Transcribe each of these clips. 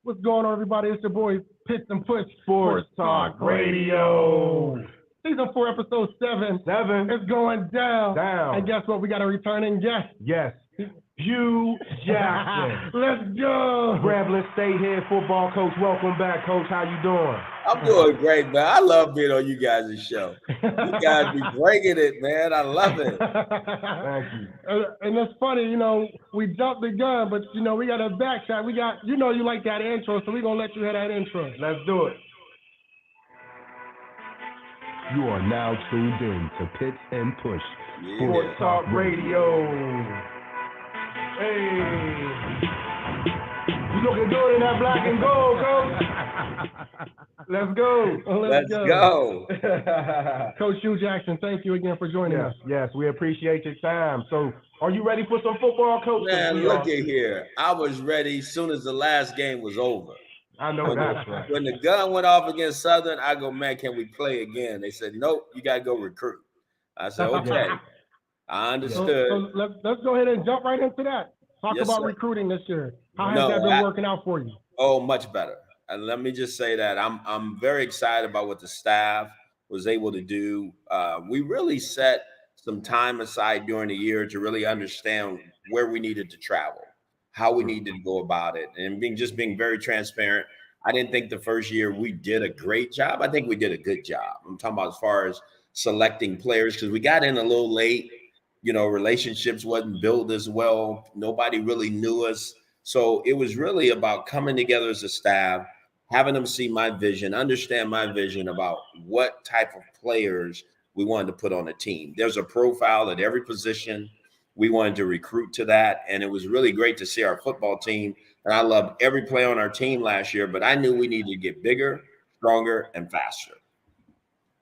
What's going on, everybody? It's your boy, Pitch and Push Sports Talk Radio. Season 4, Episode 7. 7. It's going down. Down. And guess what? We got a returning guest. Yes. Hugh Jackson. Let's go. Grambling State head football coach. Welcome back, coach. How you doing? I'm doing great, man. I love being on you guys' show. You guys be breaking it, man. I love it. Thank you. And it's funny, we jumped the gun, but, we got a backshot. We got, you like that intro, so we're going to let you hear that intro. Let's do it. You are now tuned in to Pitch and Push Sports Talk Radio. Hey. You looking good in that black and gold, coach. Let's go. Let's go. Coach Hugh Jackson, thank you again for joining us. Yes, we appreciate your time. So, are you ready for some football, coach? Man, look at here. I was ready as soon as the last game was over. I know that's right. When the gun went off against Southern, I go, man, can we play again? They said, nope, you got to go recruit. I said, okay. I understood. So let's go ahead and jump right into that. Talk about recruiting this year. How has that been working out for you? Oh, much better. And let me just say that I'm very excited about what the staff was able to do. We really set some time aside during the year to really understand where we needed to travel, how we needed to go about it, and being very transparent. I didn't think the first year we did a great job. I think we did a good job. I'm talking about as far as selecting players, because we got in a little late. Relationships wasn't built as well. Nobody really knew us. So it was really about coming together as a staff, having them see my vision, understand my vision about what type of players we wanted to put on a team. There's a profile at every position. We wanted to recruit to that. And it was really great to see our football team. And I loved every player on our team last year, but I knew we needed to get bigger, stronger, and faster.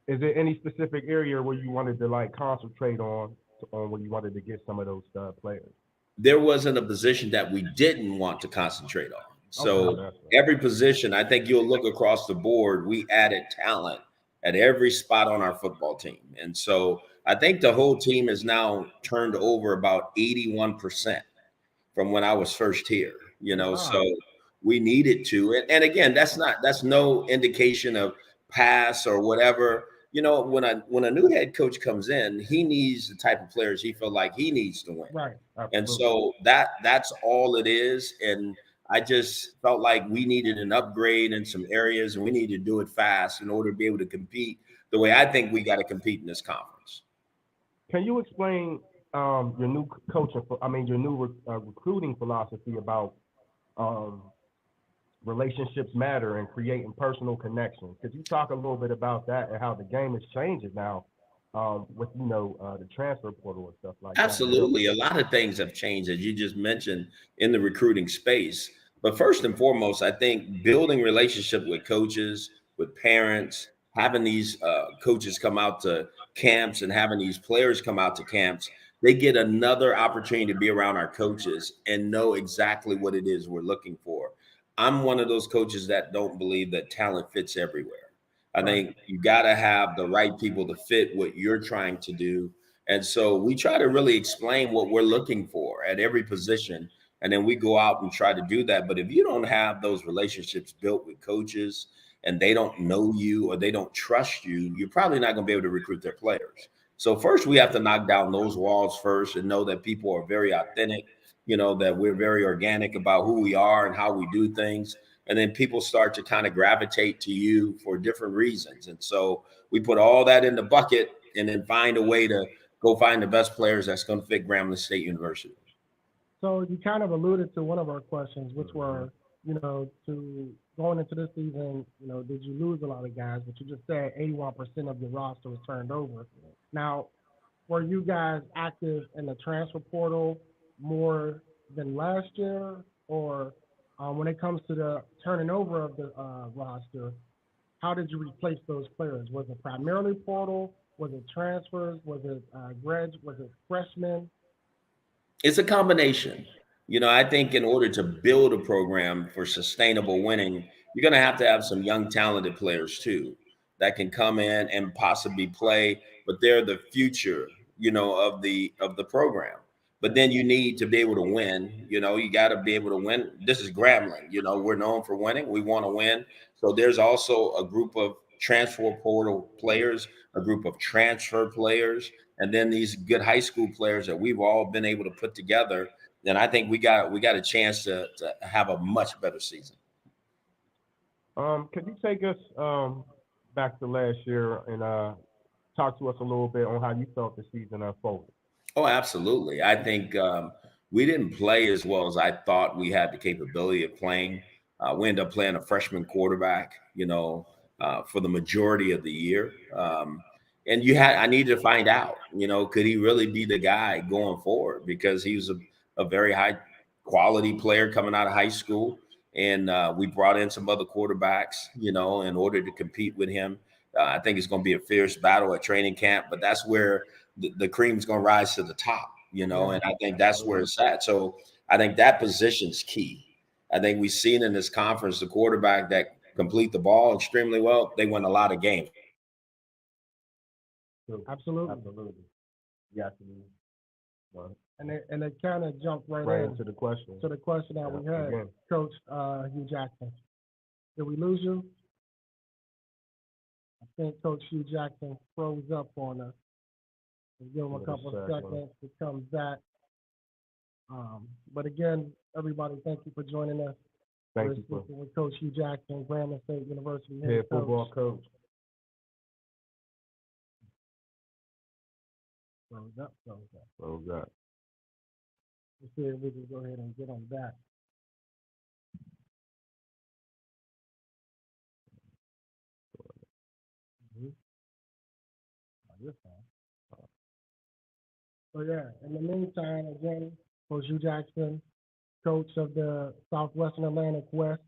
Is there any specific area where you wanted to concentrate on when you wanted to get some of those players? There wasn't a position that we didn't want to concentrate on. So every position, I think you'll look across the board, we added talent at every spot on our football team. And so I think the whole team is now turned over about 81% from when I was first here, so we needed to. And again, that's no indication of pass or whatever. When a new head coach comes in, he needs the type of players he feels like he needs to win. Right. Absolutely. And so that's all it is. And I just felt like we needed an upgrade in some areas, and we needed to do it fast in order to be able to compete the way I think we got to compete in this conference. Can you explain your new recruiting philosophy about relationships matter and creating personal connections? Could you talk a little bit about that and how the game is changing now with the transfer portal and stuff like that? Absolutely. A lot of things have changed, as you just mentioned, in the recruiting space. But first and foremost, I think building relationship with coaches, with parents, having these coaches come out to camps and having these players come out to camps, they get another opportunity to be around our coaches and know exactly what it is we're looking for. I'm one of those coaches that don't believe that talent fits everywhere. I think you got to have the right people to fit what you're trying to do. And so we try to really explain what we're looking for at every position. And then we go out and try to do that. But if you don't have those relationships built with coaches and they don't know you or they don't trust you, you're probably not going to be able to recruit their players. So first, we have to knock down those walls first and know that people are very authentic, that we're very organic about who we are and how we do things. And then people start to kind of gravitate to you for different reasons. And so we put all that in the bucket and then find a way to go find the best players that's going to fit Grambling State University. So you kind of alluded to one of our questions, which were, to going into this season, did you lose a lot of guys? But you just said 81% of your roster was turned over. Now, were you guys active in the transfer portal more than last year? Or when it comes to the turning over of the roster, how did you replace those players? Was it primarily portal? Was it transfers? Was it grad? Was it freshmen? It's a combination. I think in order to build a program for sustainable winning, you're going to have some young, talented players too that can come in and possibly play, but they're the future, of the program. but then you need to be able to win. You know, you got to be able to win. This is Grambling. You know, we're known for winning. We want to win. So there's also a group of transfer portal players, a group of transfer players, and then these good high school players that we've all been able to put together. Then I think we got a chance to have a much better season. Could you take us back to last year and talk to us a little bit on how you felt the season unfolded? Oh, absolutely. I think we didn't play as well as I thought we had the capability of playing. We ended up playing a freshman quarterback, you know, for the majority of the year. And I needed to find out, you know, could he really be the guy going forward? Because he was a very high quality player coming out of high school. And we brought in some other quarterbacks, you know, in order to compete with him. I think it's going to be a fierce battle at training camp, but that's where the cream's going to rise to the top, you know, and I think that's where it's at. So I think that position's key. I think we've seen in this conference the quarterback that complete the ball extremely well, they win a lot of games. Absolutely. Yeah. And it kind of jumped right into the question. To the question that we had, again. Coach Hugh Jackson. Did we lose you? I think Coach Hugh Jackson froze up on us. We'll give him a couple of seconds to come back. But again, everybody, thank you for joining us. Thank you. With Coach Hugh Jackson, Grambling State University head football coach. Froze up. Let's see if we can go ahead and get on back. So yeah, in the meantime, again, Coach Hugh Jackson, coach of the Southwestern Atlantic West.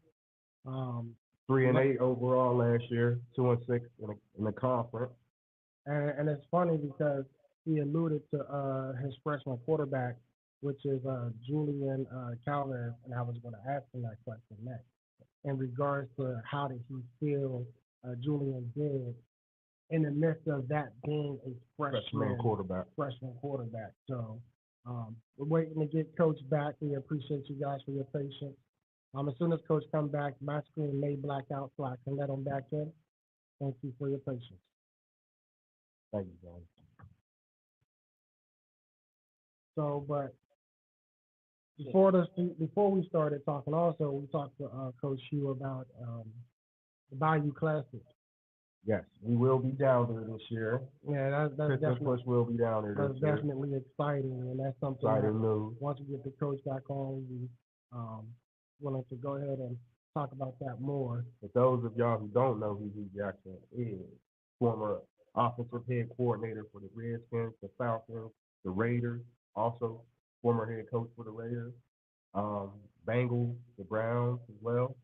3-8 overall last year, 2-6 in the conference. And it's funny because he alluded to his freshman quarterback, which is Julian Calvin, and I was going to ask him that question next. In regards to how did he feel Julian did in the midst of that being a freshman quarterback. So we're waiting to get Coach back. We appreciate you guys for your patience. As soon as Coach comes back, my screen may black out so I can let him back in. Thank you for your patience. Thank you, John. So, but before we started talking, also we talked to Coach Hugh about the Bayou Classic. Yes, we will be down there this year. Yeah, that's definitely will be down there. That's definitely exciting, and that's something. Exciting news. Once we get the coach back on, we willing to go ahead and talk about that more. For those of y'all who don't know who Hugh Jackson is, former offensive head coordinator for the Redskins, the Falcons, the Raiders, also former head coach for the Raiders, Bengals, the Browns as well,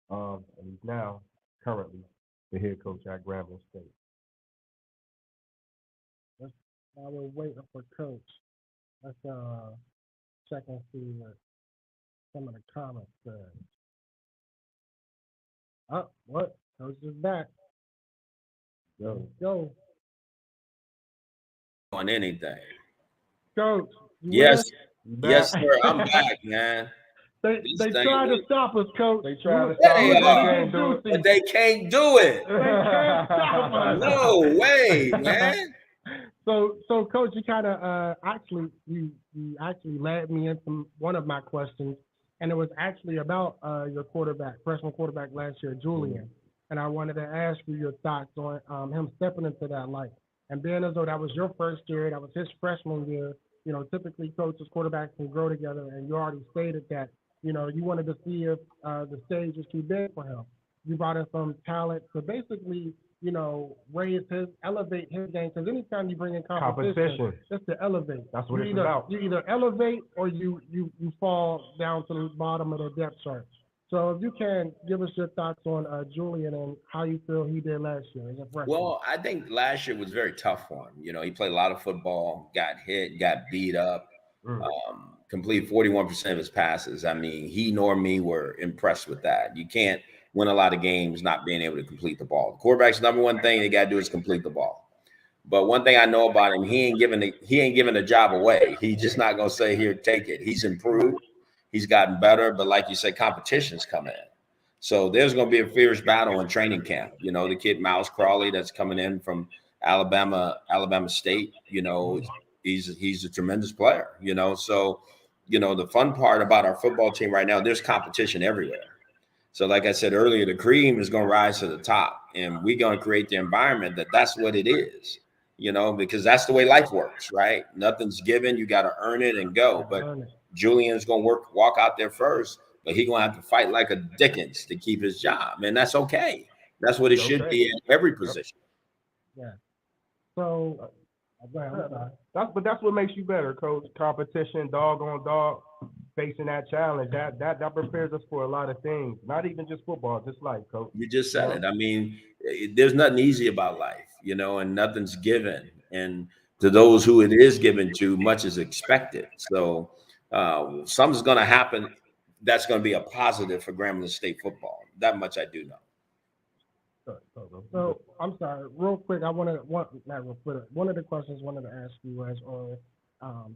and he's now currently the head coach at Grambling State. While we're waiting for Coach, let's check and see what some of the comments said. Oh, what? Coach is back. Let's go. On anything. Coach. Yes, sir. I'm back, man. They tried to stop us, Coach. They tried to stop us, but they can't do it. They can't stop us. No way, man. So Coach, you kind of actually led me into one of my questions, and it was actually about your freshman quarterback last year, Julian. And I wanted to ask you your thoughts on him stepping into that light. And being as though that was your first year, that was his freshman year, you know, typically coaches, quarterbacks can grow together, and you already stated that, you know, you wanted to see if the stage was too big for him. You brought in some talent to basically, you know, elevate his game. Because anytime you bring in competition, just to elevate. That's what it's about. You either elevate or you fall down to the bottom of the depth chart. So if you can give us your thoughts on Julian and how you feel he did last year as a freshman. Well, I think last year was very tough for him. You know, he played a lot of football, got hit, got beat up, completed 41% of his passes. I mean, he nor me were impressed with that. You can't win a lot of games not being able to complete the ball. The quarterback's number one thing they got to do is complete the ball. But one thing I know about him, he ain't giving the job away. He's just not gonna say, here, take it. He's improved, he's gotten better, but like you said, competition's coming in. So there's gonna be a fierce battle in training camp. You know, the kid Miles Crawley that's coming in from Alabama State, you know, he's a tremendous player, you know. So, you know, the fun part about our football team right now, there's competition everywhere. So, like I said earlier, the cream is going to rise to the top, and we're going to create the environment that's what it is, you know, because that's the way life works, right? Nothing's given. You got to earn it and go. But Julian's going to walk out there first, but he's going to have to fight like a Dickens to keep his job. And that's okay. That's what it should be in every position. Yeah. So, that's what makes you better, Coach. Competition, dog on dog, facing that challenge. That prepares us for a lot of things. Not even just football, just life, Coach. You just said it. I mean, there's nothing easy about life, you know, and nothing's given. And to those who it is given to, much is expected. So something's going to happen that's going to be a positive for Grambling State football. That much I do know. So I'm sorry, real quick. One of the questions I wanted to ask you was, or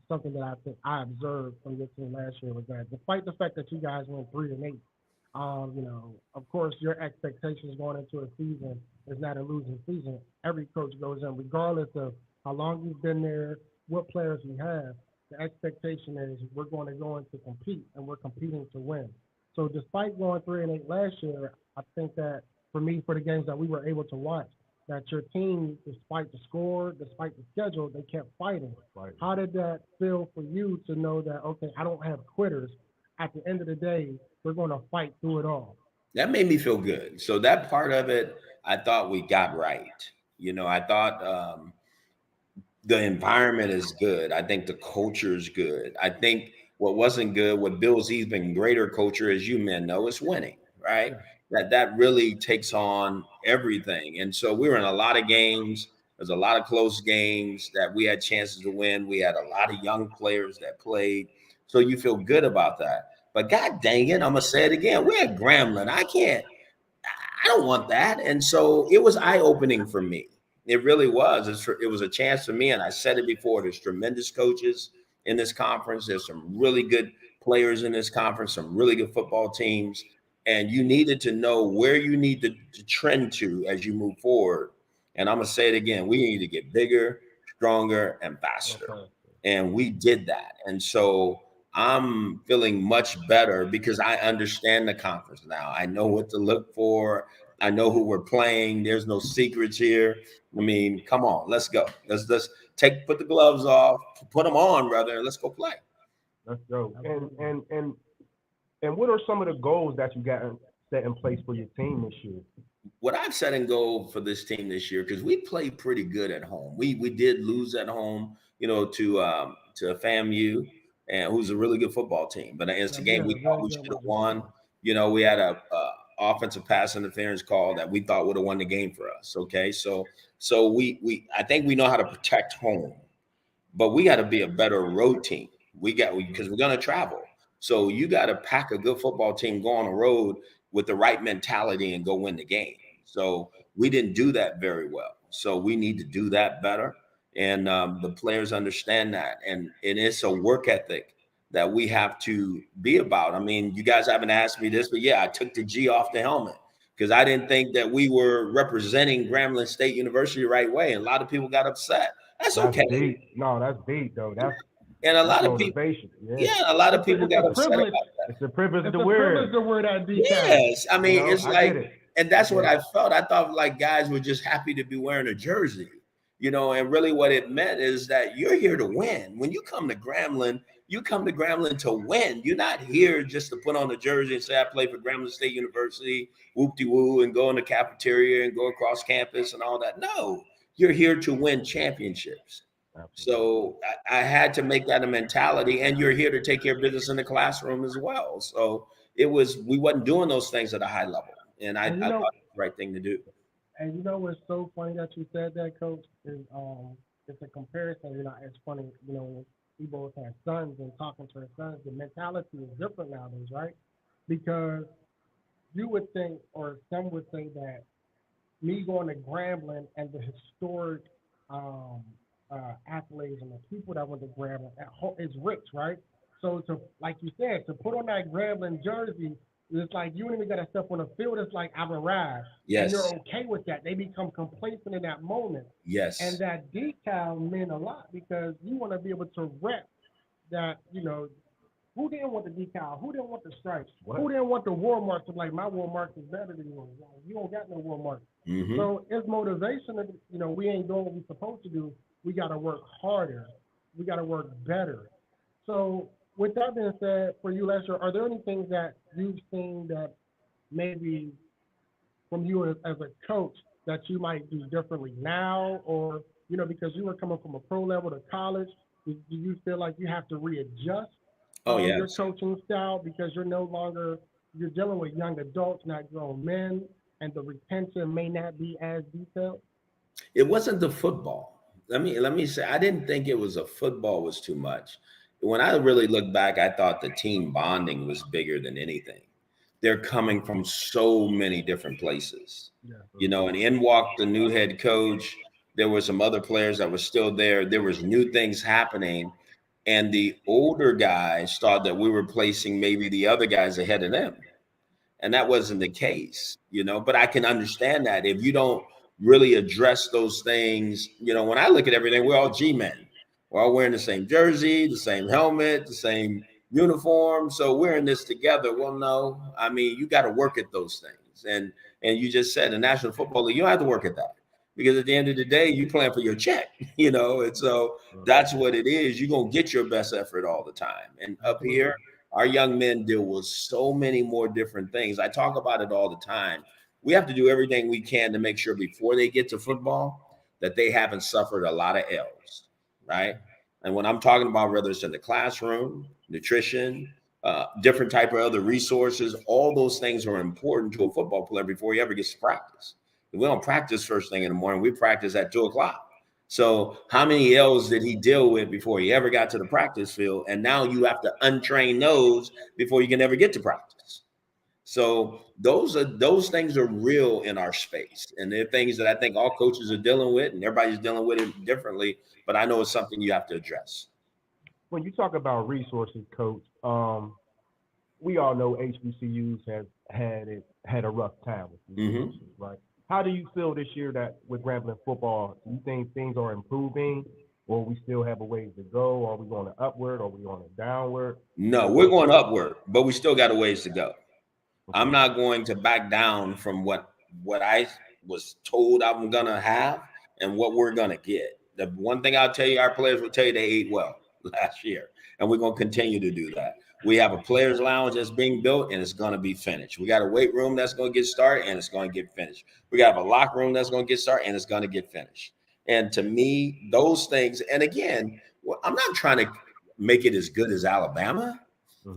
something that I think I observed from your team last year was that despite the fact that you guys went 3-8, you know, of course your expectations going into a season is not a losing season. Every coach goes in, regardless of how long you've been there, what players you have. The expectation is we're going to go in to compete, and we're competing to win. So despite going 3-8 last year, I think that for me, for the games that we were able to watch, that your team, despite the score, despite the schedule, they kept fighting. Right. How did that feel for you to know that, okay, I don't have quitters. At the end of the day, we're going to fight through it all? That made me feel good. So that part of it, I thought we got right. You know, I thought the environment is good. I think the culture is good. I think what wasn't good, what builds even greater culture, as you men know, is winning, right? That really takes on everything. And so we were in a lot of games. There's a lot of close games that we had chances to win. We had a lot of young players that played. So you feel good about that. But God dang it, I'm gonna say it again. We're at Grambling. I don't want that. And so it was eye-opening for me. It really was. It was a chance for me. And I said it before, there's tremendous coaches in this conference. There's some really good players in this conference, some really good football teams. And you needed to know where you need to trend to as you move forward. And I'm going to say it again. We need to get bigger, stronger, and faster. Okay. And we did that. And so I'm feeling much better because I understand the conference now. I know what to look for. I know who we're playing. There's no secrets here. I mean, come on, let's go. Let's put the gloves off, put them on, brother, and let's go play. Let's go. And what are some of the goals that you got set in place for your team this year? What I've set in goal for this team this year, because we played pretty good at home. We did lose at home, you know, to FAMU, and who's a really good football team. But it's a game we thought we should have won. You know, we had a offensive pass interference call that we thought would have won the game for us. Okay, so I think we know how to protect home, but we got to be a better road team. Because we're gonna travel. So you got to pack a good football team, go on the road with the right mentality and go win the game. So we didn't do that very well. So we need to do that better. And the players understand that. And it's a work ethic that we have to be about. I mean, you guys haven't asked me this, but yeah, I took the G off the helmet because I didn't think that we were representing Grambling State University the right way. And a lot of people got upset. That's okay. Deep. No, that's deep, though. And a lot of people, a lot of people got upset about that. It's a privilege to wear that deep. Yes, I mean, it's like, and that's what I felt. I thought like guys were just happy to be wearing a jersey, you know, and really what it meant is that you're here to win. When you come to Grambling, you come to Grambling to win. You're not here just to put on a jersey and say, I play for Grambling State University, whoop-de-woo, and go in the cafeteria and go across campus and all that. No, you're here to win championships. So I had to make that a mentality, and you're here to take care of business in the classroom as well. So we wasn't doing those things at a high level, and I thought it was the right thing to do. And you know what's so funny that you said that, Coach, is it's a comparison. You know, it's funny. You know, we both have sons, and talking to our sons, the mentality is different nowadays, right? Because you would think, or some would say that me going to Grambling and the historic accolades and the people that went to Grambling is rich, right? So to like you said, to put on that Grambling jersey, it's like you ain't even got to step on the field. It's like I've arrived, and you're Yes. okay with that. They become complacent in that moment, and Yes. that decal meant a lot because you want to be able to rep that. Who didn't want the decal? Who didn't want the stripes? What? Who didn't want the war mark? To like my war mark is better than yours. Like, you don't got no war mark. Hmm. So it's motivation. We ain't doing what we're supposed to do. We got to work harder. We got to work better. So with that being said, for you, Lester, are there any things that you've seen that maybe from you as a coach that you might do differently now, or because you were coming from a pro level to college, do you feel like you have to readjust Oh, your yes. coaching style because you're no longer you're dealing with young adults, not grown men, and the retention may not be as detailed? It wasn't the football. Let me say, I didn't think it was a football was too much. When I really look back, I thought the team bonding was bigger than anything. They're coming from so many different places, Yeah. and in walked the new head coach. There were some other players that were still there. There was new things happening, and the older guys thought that we were placing maybe the other guys ahead of them, and that wasn't the case. But I can understand that if you don't really address those things. When I look at everything, we're all G-men. We're all wearing the same jersey, the same helmet, the same uniform, so we're in this together. Well, no, I mean, you got to work at those things, and you just said the National Football League, you don't have to work at that, because at the end of the day, you plan for your check. And so that's what it is. You're gonna get your best effort all the time. And up here, our young men deal with so many more different things. I talk about it all the time. We have to do everything we can to make sure before they get to football that they haven't suffered a lot of L's, right? And when I'm talking about whether it's in the classroom, nutrition, different type of other resources, all those things are important to a football player before he ever gets to practice. We don't practice first thing in the morning. We practice at 2:00. So how many L's did he deal with before he ever got to the practice field? And now you have to untrain those before you can ever get to practice. So those things are real in our space, and they're things that I think all coaches are dealing with, and everybody's dealing with it differently. But I know it's something you have to address. When you talk about resources, Coach, we all know HBCUs have had a rough time with resources, right? How do you feel this year that with Grambling football? Do you think things are improving, or we still have a ways to go? Are we going to upward? Or are we going to downward? No, we're going upward, but we still got a ways to go. I'm not going to back down from what I was told I'm gonna have and what we're gonna get. The one thing I'll tell you, our players will tell you they ate well last year, and we're gonna continue to do that. We have a players' lounge that's being built, and it's gonna be finished. We got a weight room that's gonna get started, and it's gonna get finished. We got a locker room that's gonna get started, and it's gonna get finished. And to me, those things. And again, I'm not trying to make it as good as Alabama.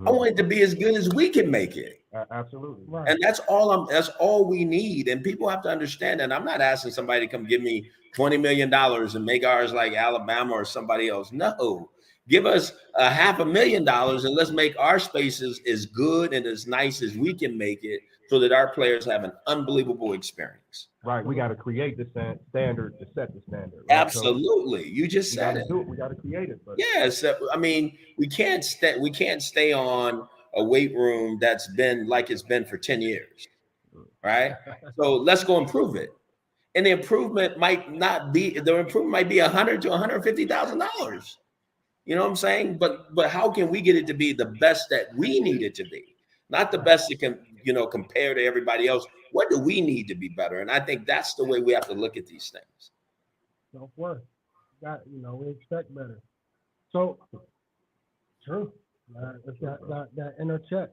I want it to be as good as we can make it. Absolutely. Right. And that's all we need. And people have to understand that. I'm not asking somebody to come give me $20 million and make ours like Alabama or somebody else. No, give us $500,000 and let's make our spaces as good and as nice as we can make it so that our players have an unbelievable experience. Right. We got to create the standard to set the standard. Right? Absolutely. You just said it. We got to create it. But Yes. I mean, we can't stay on a weight room that's been like it's been for 10 years. Right. So let's go improve it. And the improvement might be $100,000 to $150,000. You know what I'm saying? But how can we get it to be the best that we need it to be? Not the best that can, compare to everybody else. What do we need to be better? And I think that's the way we have to look at these things. Self-worth. We expect better. So, true. It's that inner check.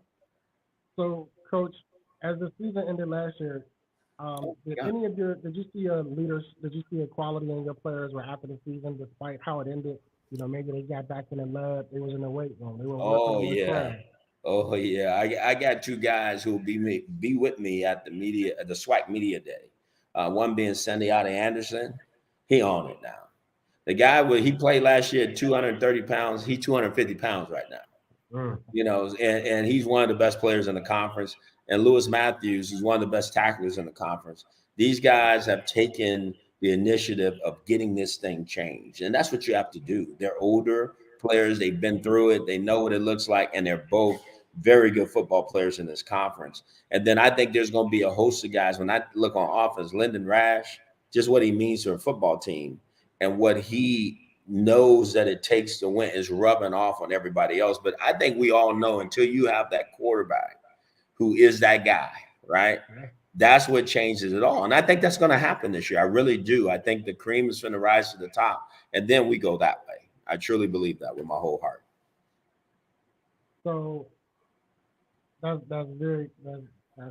So, Coach, as the season ended last year, did you see equality in your players after the season, despite how it ended? Maybe they got back in the lab. They was in the weight room. They were working on the craft. Oh yeah. I got two guys who will be with me at the SWAC Media Day. One being Sandiata Anderson. He on it now. The guy he played last year at 230 pounds. He's 250 pounds right now. And he's one of the best players in the conference. And Lewis Matthews is one of the best tacklers in the conference. These guys have taken the initiative of getting this thing changed. And that's what you have to do. They're older players, they've been through it, they know what it looks like, and they're both very good football players in this conference. And then I think there's going to be a host of guys. When I look on offense, Lyndon Rash, just what he means to a football team and what he knows that it takes to win is rubbing off on everybody else. But I think we all know until you have that quarterback who is that guy, right? That's what changes it all. And I think that's going to happen this year. I really do. I think the cream is going to rise to the top, and then we go that way. I truly believe that with my whole heart. So that's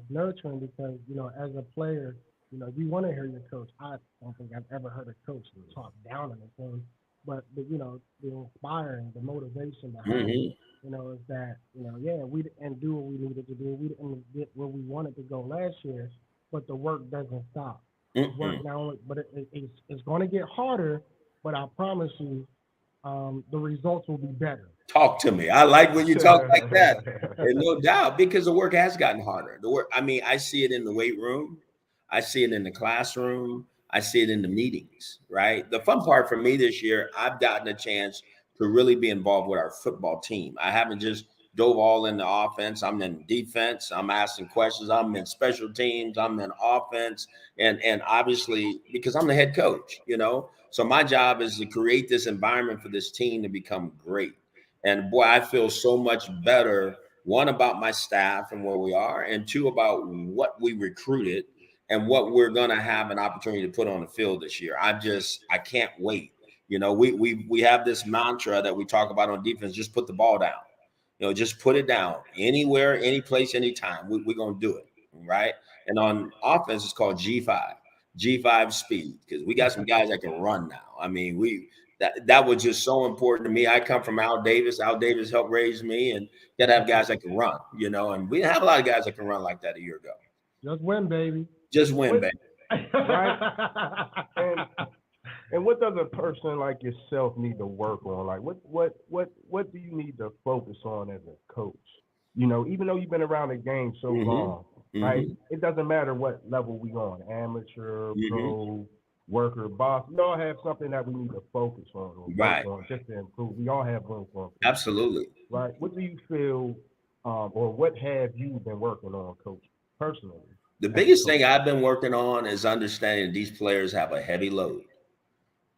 nurturing because, as a player, you want to hear your coach. I don't think I've ever heard a coach talk down on the thing, but the inspiring, the motivation behind it, is that, we didn't do what we needed to do. We didn't get where we wanted to go last year, but the work doesn't stop. Work now, but it's going to get harder, but I promise you, the results will be better. Talk to me. I like when you talk like that. And no doubt, because the work has gotten harder. I see it in the weight room. I see it in the classroom. I see it in the meetings, right? The fun part for me this year, I've gotten a chance to really be involved with our football team. I haven't just dove all in the offense. I'm in defense. I'm asking questions. I'm in special teams. I'm in offense. And obviously, because I'm the head coach, so my job is to create this environment for this team to become great. And boy, I feel so much better, one, about my staff and where we are, and two, about what we recruited and what we're going to have an opportunity to put on the field this year. I can't wait. We have this mantra that we talk about on defense: just put the ball down. Just put it down anywhere, any place, anytime. We're going to do it, right? And on offense, it's called G5 speed, because we got some guys that can run now. I mean, that was just so important to me. I come from Al Davis. Al Davis helped raise me, and got to have guys that can run, and we didn't have a lot of guys that can run like that a year ago. Just win, baby. Just win, baby. Right? And what does a person like yourself need to work on? Like, what do you need to focus on as a coach? Even though you've been around the game so long, right? It doesn't matter what level we on, amateur, pro, worker, boss. We all have something that we need to focus on, or right, work on just to improve. We all have room for improvement. Absolutely. Right. What do you feel, or what have you been working on, Coach, personally? The biggest thing I've been working on is understanding these players have a heavy load,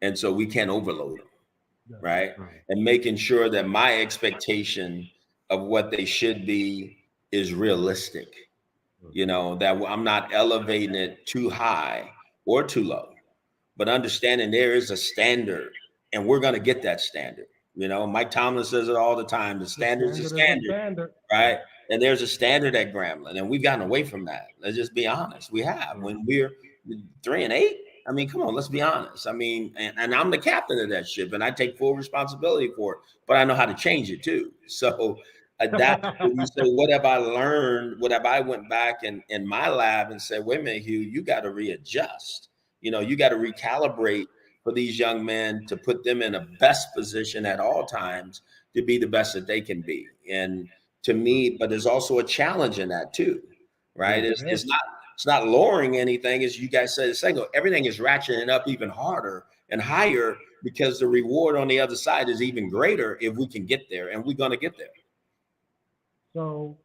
and so we can't overload them, right? And making sure that my expectation of what they should be is realistic. That I'm not elevating it too high or too low, but understanding there is a standard, and we're going to get that standard. Mike Tomlin says it all the time: the standard's a standard, right? And there's a standard at Grambling, and we've gotten away from that. Let's just be honest. We have. When we're 3-8, I mean, come on, let's be honest. I mean, and I'm the captain of that ship, and I take full responsibility for it, but I know how to change it too. So that's when you say, what have I learned? What have I went back in my lab and said, wait a minute, Hugh, you got to readjust. You got to recalibrate for these young men to put them in a best position at all times to be the best that they can be. And to me, but there's also a challenge in that too, right? It's not lowering anything, as you guys said a second ago. Everything is ratcheting up even harder and higher, because the reward on the other side is even greater if we can get there, and we're going to get there. So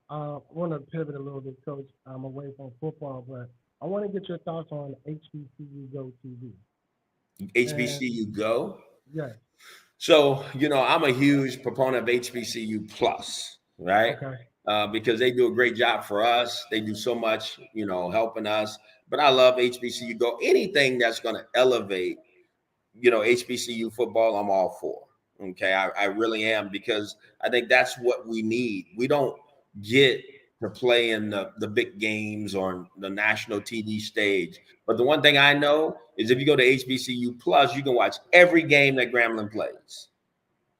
I want to pivot a little bit, Coach. I'm away from football, but I want to get your thoughts on HBCU Go TV. HBCU Go? Yeah. So, I'm a huge proponent of HBCU Plus, right? Okay. Because they do a great job for us. They do so much, helping us. But I love HBCU Go. Anything that's going to elevate, HBCU football, I'm all for. Okay, I really am, because I think that's what we need. We don't get to play in the big games or the national TV stage. But the one thing I know is if you go to HBCU Plus, you can watch every game that Grambling plays.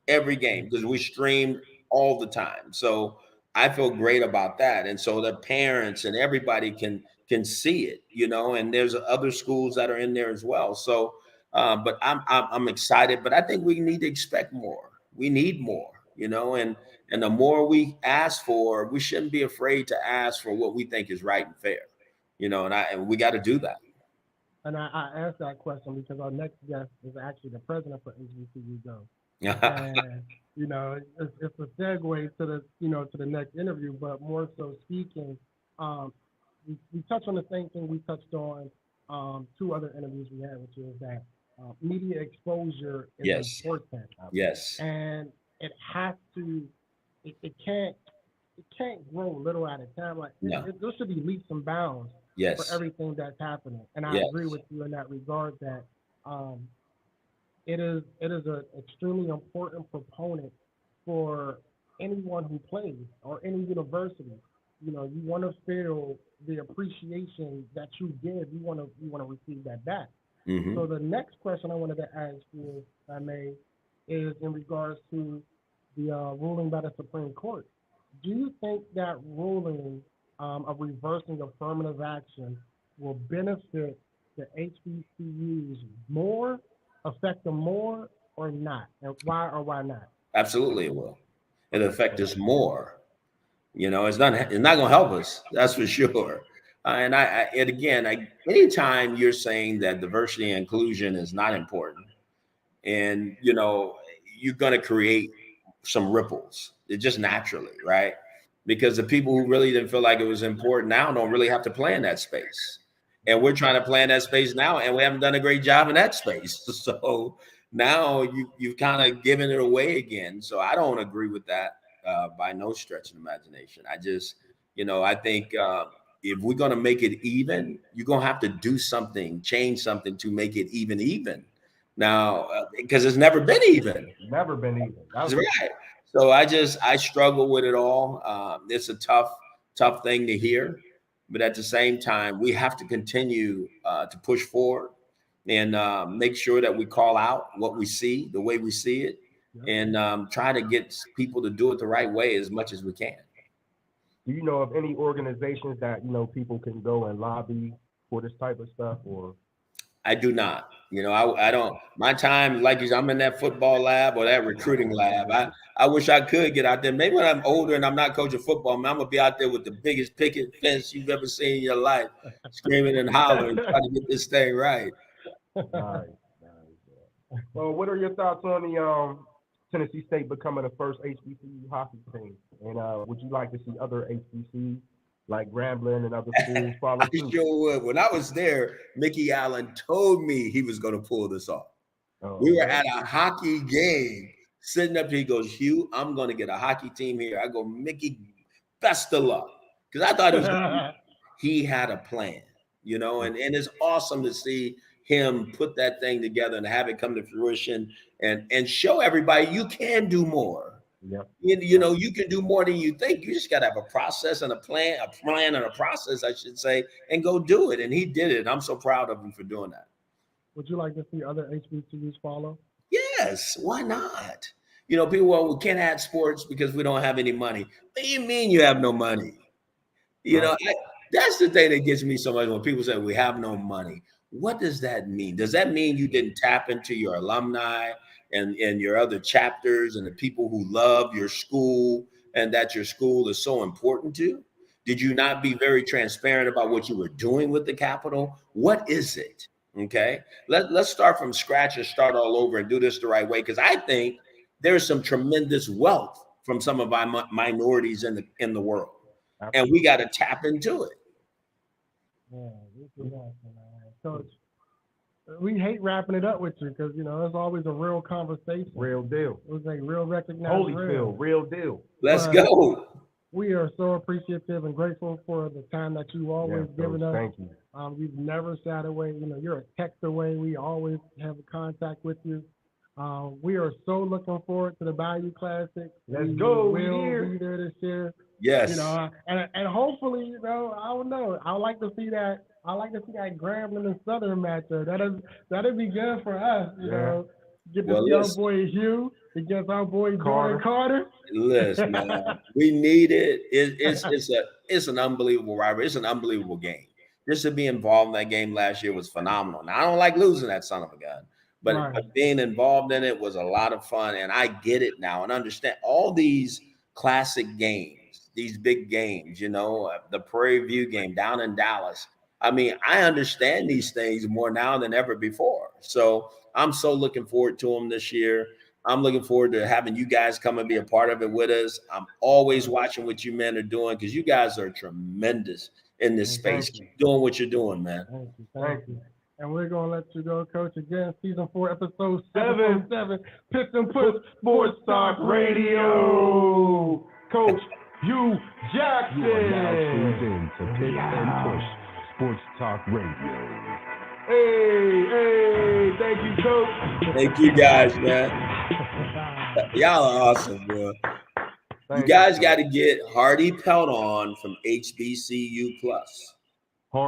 Every game, because we stream all the time. So I feel great about that. And so the parents and everybody can see it, and there's other schools that are in there as well. So but I'm excited, but I think we need to expect more. We need more, and the more we ask for, we shouldn't be afraid to ask for what we think is right and fair, and we got to do that. And I asked that question because our next guest is actually the president for HBCU Go. And it's a segue to the next interview, but more so speaking, um, we touched on the same thing we touched on two other interviews we had, which is that media exposure is Yes. important, Yes. and it has to, it can't grow little at a time. Like No. there should be leaps and bounds for Yes. everything that's happening, and I Yes. agree with you in that regard that um, it is an extremely important proponent for anyone who plays or any university. You want to feel the appreciation that you give. You want to receive that back. Hmm. So the next question I wanted to ask you, if I may, is in regards to the ruling by the Supreme Court. Do you think that ruling of reversing affirmative action will benefit the HBCUs more, affect them more, or not? And why or why not? Absolutely, it will. It'll affect us more. It's not going to help us. That's for sure. And again, anytime you're saying that diversity and inclusion is not important, and you're going to create some ripples, it just naturally, right? Because the people who really didn't feel like it was important now don't really have to play in that space, and we're trying to play in that space now, and we haven't done a great job in that space. So now you've kind of given it away again. So I don't agree with that by no stretch of the imagination. I think if we're going to make it even, you're going to have to do something, change something to make it even. Now, because it's never been even. Never been even. That's right. So I struggle with it all. It's a tough thing to hear, but at the same time, we have to continue to push forward and make sure that we call out what we see, the way we see it, and try to get people to do it the right way as much as we can. Do you know of any organizations that people can go and lobby for this type of stuff? Or I do not. I don't. My time, like you said, I'm in that football lab or that recruiting lab. I wish I could get out there. Maybe when I'm older and I'm not coaching football, man, I'm gonna be out there with the biggest picket fence you've ever seen in your life, screaming and hollering, trying to get this thing right. nice. Well, what are your thoughts on the Tennessee State becoming the first HBCU hockey team? And would you like to see other HBCUs like Grambling and other schools follow I suit? sure would. When I was there, Mickey Allen told me he was going to pull this off. We were at a hockey game, sitting up there. He goes, Hugh, I'm going to get a hockey team here. I go, Mickey, best of luck. Because I thought it was he had a plan, and it's awesome to see him put that thing together and have it come to fruition and show everybody you can do more. Yep. You can do more than you think. You just got to have a process and a plan and a process, I should say, and go do it. And he did it. I'm so proud of him for doing that. Would you like to see other HBCUs follow? Yes, why not? People, well, we can't add sports because we don't have any money. What do you mean you have no money? That's the thing that gets me so much when people say we have no money. What does that mean? Does that mean you didn't tap into your alumni and your other chapters and the people who love your school and that your school is so important to? Did you not be very transparent about what you were doing with the capital? What is it? Okay, let's start from scratch and start all over and do this the right way, because I think there's some tremendous wealth from some of our minorities in the world, and we got to tap into it. Yeah, Coach, we hate wrapping it up with you because it's always a real conversation. Real deal. It was a real recognized. Holyfield, real deal. Let's go. We are so appreciative and grateful for the time that you always given us. Thank you. You've never sat away. You're a text away. We always have a contact with you. We are so looking forward to the Bayou Classic. Let's go. We'll be there this year. Yes. And hopefully, I don't know. I like to see that. I like to see that Grambling and Southern matchup. That'd be good for us. Get to see our boy Hugh against our boy Jordan Carter. Listen, man, we need it. It's an unbelievable rivalry. It's an unbelievable game. Just to be involved in that game last year was phenomenal. Now, I don't like losing that son of a gun, but being involved in it was a lot of fun. And I get it now and understand all these classic games, these big games, the Prairie View game down in Dallas. I mean, I understand these things more now than ever before. So I'm so looking forward to them this year. I'm looking forward to having you guys come and be a part of it with us. I'm always watching what you men are doing because you guys are tremendous in this space. Keep doing what you're doing, man. Thank you. And we're going to let you go, Coach. Again, Season 4, Episode 7, Pits and Push Sports Talk Radio. Coach Hugh Jackson. You are now tuned in to Pits and Push Sports Talk Radio. Hey, thank you, Coach. Thank you guys, man. Y'all are awesome, bro. You guys got to get Hardy Pelt on from HBCU Plus.